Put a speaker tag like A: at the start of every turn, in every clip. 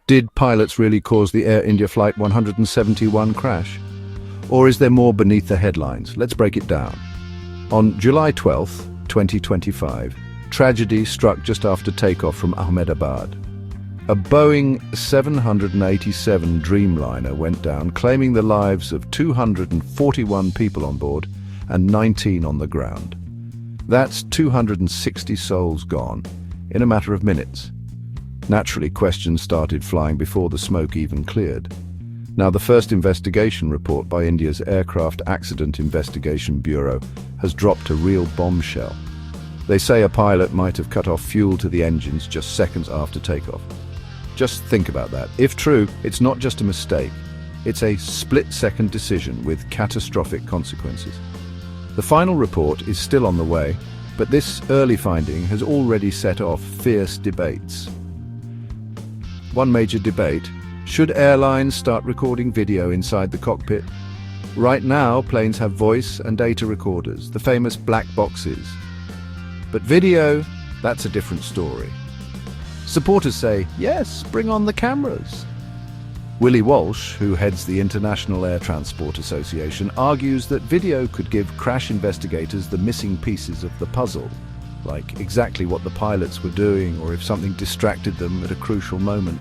A: Did pilots really cause the Air India Flight 171 crash? Or is there more beneath the headlines? Let's break it down. On July 12th, 2025, tragedy struck just after takeoff from Ahmedabad. A Boeing 787 Dreamliner went down, claiming the lives of 241 people on board and 19 on the ground. That's 260 souls gone in a matter of minutes. Naturally, questions started flying before the smoke even cleared. Now, the first investigation report by India's Aircraft Accident Investigation Bureau has dropped a real bombshell. They say a pilot might have cut off fuel to the engines just seconds after takeoff. Just think about that. If true, it's not just a mistake. It's a split-second decision with catastrophic consequences. The final report is still on the way, but this early finding has already set off fierce debates. One major debate: should airlines start recording video inside the cockpit? Right now, planes have voice and data recorders, the famous black boxes. But video, that's a different story. Supporters say, yes, bring on the cameras. Willie Walsh, who heads the International Air Transport Association, argues that video could give crash investigators the missing pieces of the puzzle, like exactly what the pilots were doing or if something distracted them at a crucial moment.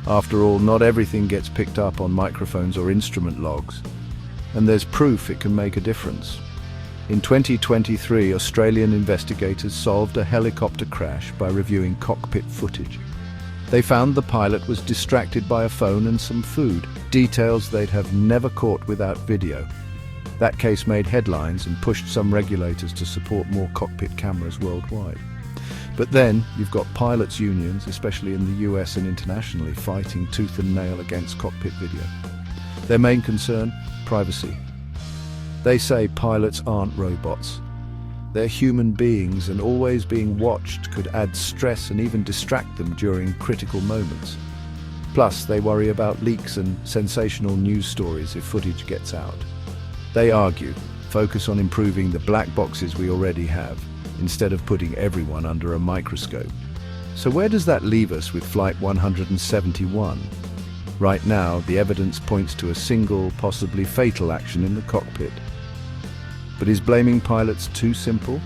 A: After all, not everything gets picked up on microphones or instrument logs, and there's proof it can make a difference. In 2023, Australian investigators solved a helicopter crash by reviewing cockpit footage. They found the pilot was distracted by a phone and some food, details they'd have never caught without video. That case made headlines and pushed some regulators to support more cockpit cameras worldwide. But then, you've got pilots' unions, especially in the US and internationally, fighting tooth and nail against cockpit video. Their main concern? Privacy. They say pilots aren't robots. They're human beings, and always being watched could add stress and even distract them during critical moments. Plus, they worry about leaks and sensational news stories if footage gets out. They argue, focus on improving the black boxes we already have, instead of putting everyone under a microscope. So where does that leave us with Flight 171? Right now, the evidence points to a single, possibly fatal action in the cockpit. But is blaming pilots too simple?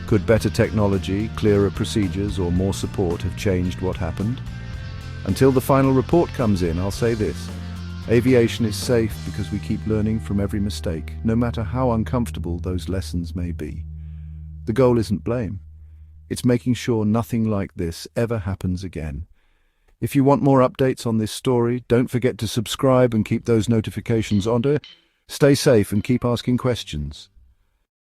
A: Could better technology, clearer procedures, or more support have changed what happened? Until the final report comes in, I'll say this: aviation is safe because we keep learning from every mistake, no matter how uncomfortable those lessons may be. The goal isn't blame. It's making sure nothing like this ever happens again. If you want more updates on this story, don't forget to subscribe and keep those notifications on. Stay safe and keep asking questions.